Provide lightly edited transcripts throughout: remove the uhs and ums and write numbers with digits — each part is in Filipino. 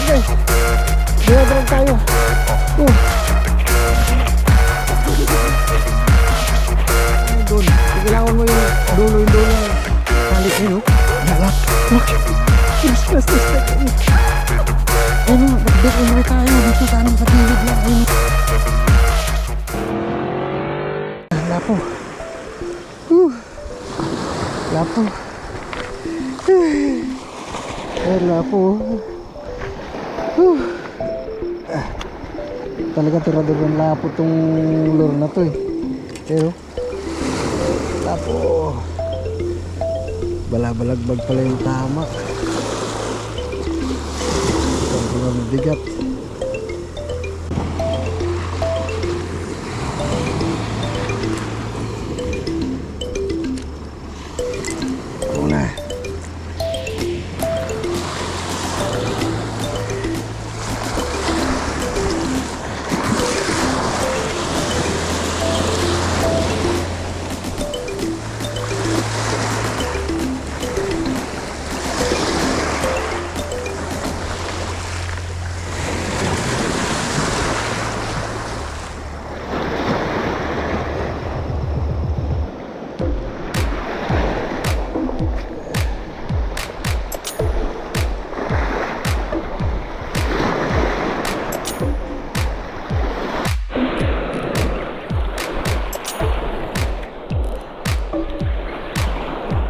guys. Dinadrag tayo. Doon. Kailangan mo yung dulo yung tali. Ayun o. Mas. Ayun o. Bagdek umuwi tayo. Dito sana sa gilid lang. Ayun o. Lapo. Lapo. Lapo. Talaga tirador ng lapo tong lure na to eh. Pero lapo. Balabalagbag pala yung tama. Sobrang mabigat.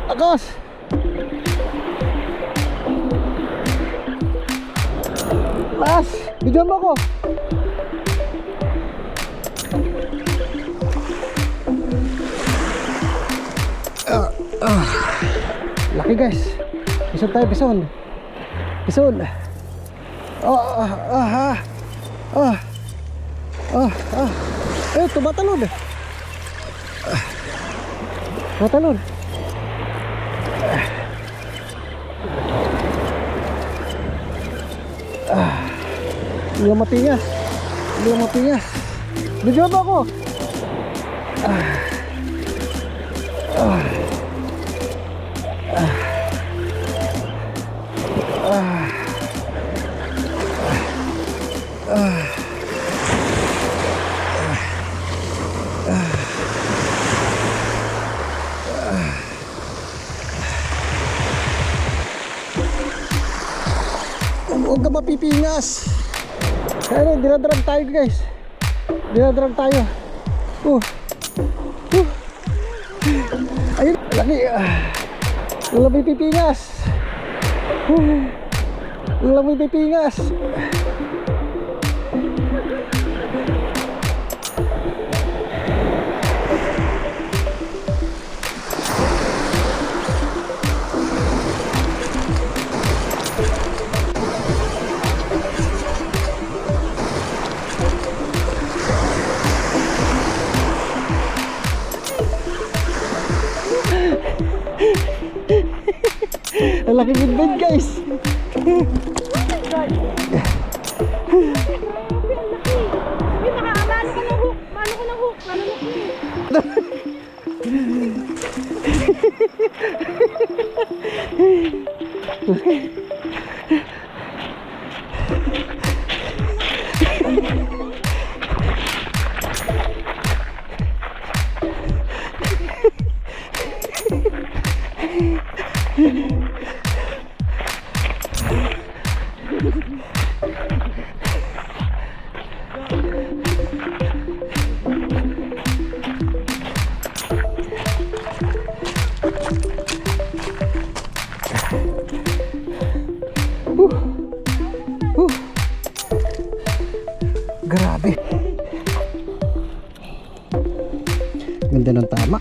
Agos! Mas! Bigyan mo ko! Laki guys! Pison tayo, pison! Pison! Tumatalon! Tumatalon! Hindi lang mapingas. Hindi lang mapingas. Bigyan mo ako. Huwag ka mapipingas. Kaya dinadrag tayo guys. Dinadrag tayo. Ayun, laki. Walang may pipingas. Walang may pipingas. Ang laki bidbid guys. Oh my God. Makakabalo ka ng hook. Mano ko ng hook. Mano ng Grabe. Ganda ng tama.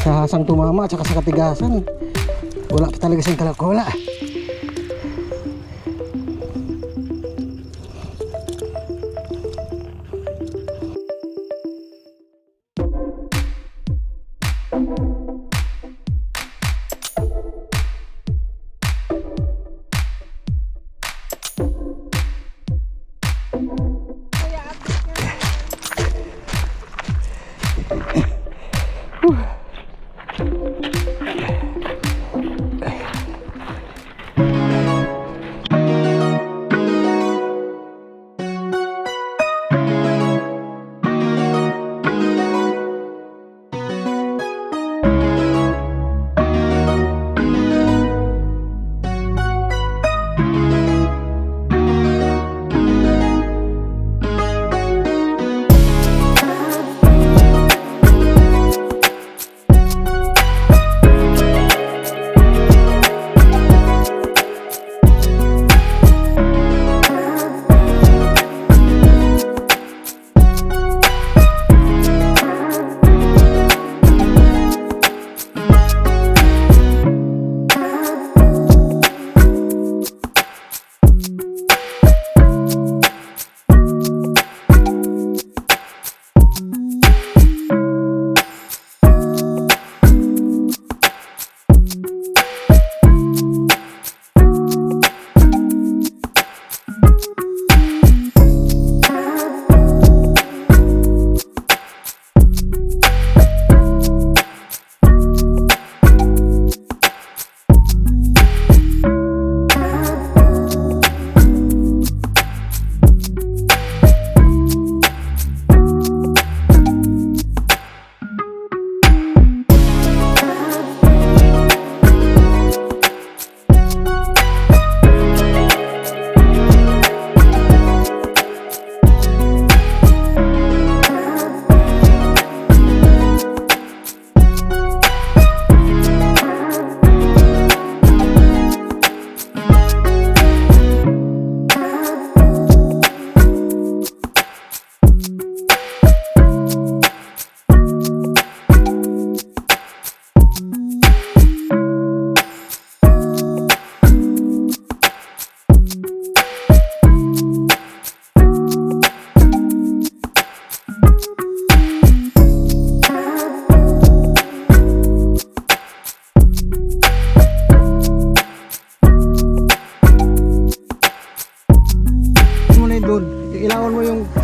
Sa hasang tumama at saka sa katigasan, wala pa talaga siyang kalakula.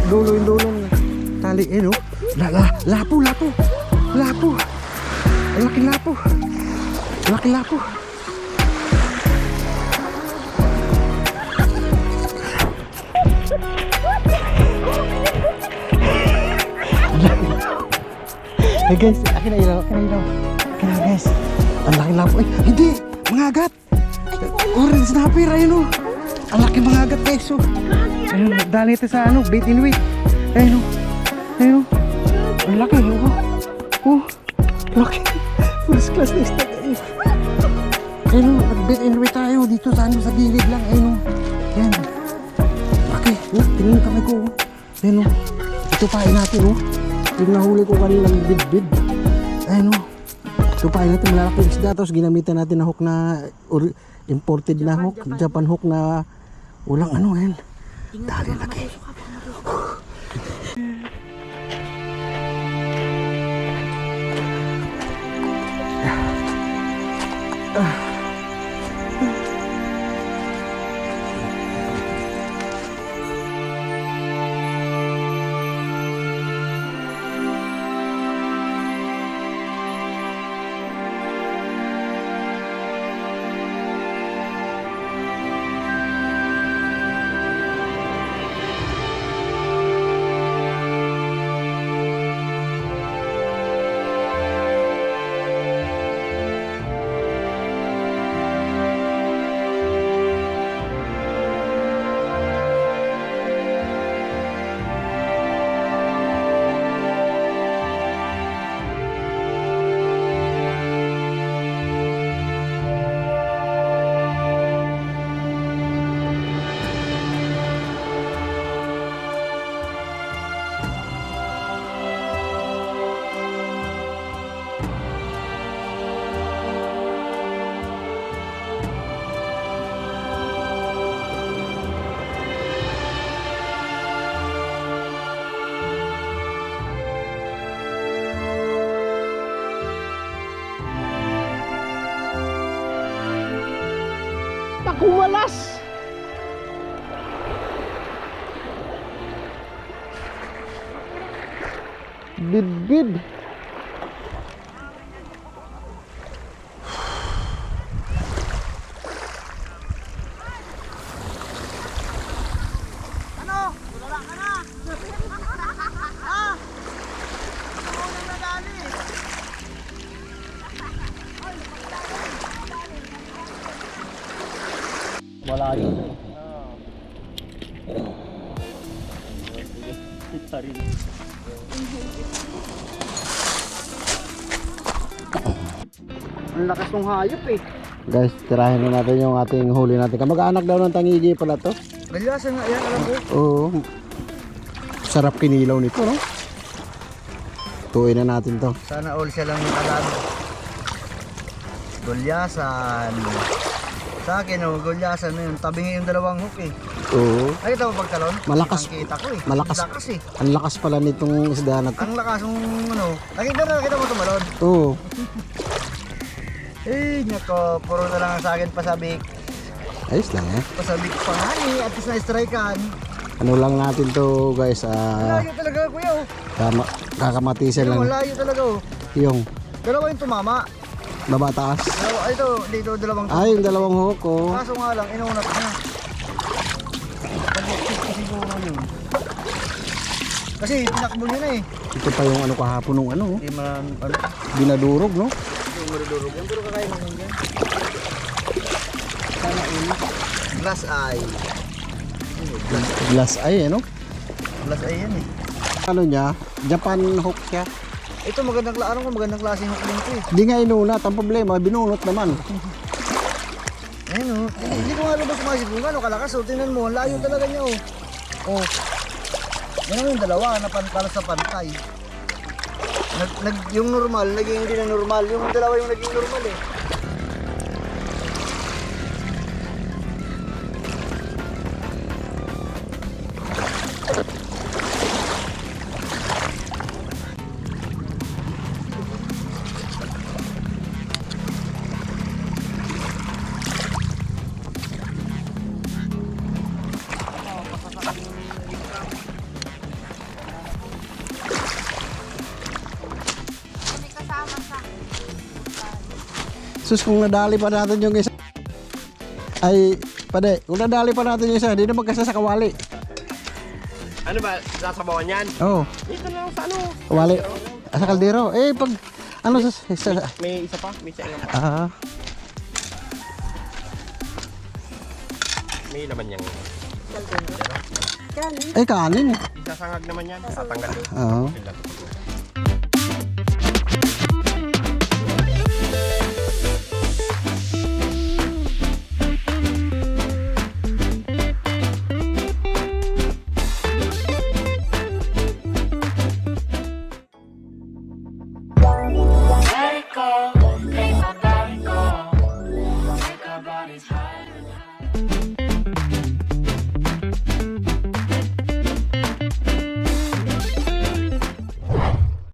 dulo yung dulong tali. Eh no? Lapo. Ang laking lapo. Laking lapo. Hey guys, akin na ilaw. Kaya guys, ang laking lapo. Ay, hindi! Mangagat! Orange snapper, ayun o. Ang laking mangagat guys o. Ayun, dali ito sa ano, bait in weight. Ayun o. Ang laki o. Oh, laki. First class na isda kayo. Ayun o, nag-bait in weight tayo dito sa ano, sa gilid lang. Ayun o. Yan. Laki. Oh, tingnan kamay ko o. Ayun o. Ito pain natin o. Yung nahuli ko kanilang bid. Ayun o. Tupain natin malalaking isda. Tapos ginamitan natin na hook na imported na hook. Japan hook na walang ano yan. Dali laki. Kumalas! Bid. Ano? Wala ka na! Ha? Ako nang nadali! Wala yun. Ang lakas ng hayop eh. Guys, tirahin na natin yung ating huli natin. Kamag-anak daw ng tangigi pala to. Galyasan nga yan, alam ko. Oo. Sarap kinilaw nito, no? Tuin na natin to. Sana all siya lang alam. Gulyasan. Sa akin, gulyasan na yun. Tabingi yung dalawang hook eh. Oo. Nakita mo pagtalon? Malakas. Kita ko eh. Malakas. Ang lakas eh. Ang lakas pala nitong isda na to. Ang lakas ng ano. Nakita mo tumalon? Oo. Eh, nako. Puro na lang sa akin pasabik. Ayos lang eh. Pasabik pa nga eh. At least na-strikean. Ano lang natin to guys. Malayo talaga kuya oh. Kakamatisan lang. Malayo talaga oh. Yung Dalawa yung tumama. baba taas. Dalawa, ito, dito dalawang Ay, yung dalawang hook oh. Kaso nga lang, inunat niya. Pag-exit kasi siguro yun. Kasi tinakbo niya na eh. Ito pa yung ano kahapon nung ano. Hindi man, ano, Binadurog no. yung marudurog yan. Pero kakain naman yan. Sana ulo. Glass eye. Glass eye ano. Glass eye yan eh. Ano niya? Japan hook siya. Ito magandang klaseng hook din ito eh. Hindi nga inunat. Ang problema, binunot naman. Ayun oh. Hindi ko nga lubos sumasip kung gano'n kalakas oh. Tingnan mo, ang layo talaga niya oh. Oh. Yan yung dalawa, napantala sa pantay. Yung normal, naging hindi na normal. Yung dalawa yung naging normal eh. Sus, kung nadali pa natin yung isa. Ay, pade, kung nadali pa natin yung isa, hindi na magkasa sa kawali. Ano ba? Sasabawan yan? Oo, Dito na lang sa ano. kawali. Sa kaldero. Eh, pag, ano sa May isa pa? May isa lang pa. May laman niyang Ay, kanin. isasangag naman yan. Tatanggal. Oo. Okay lang.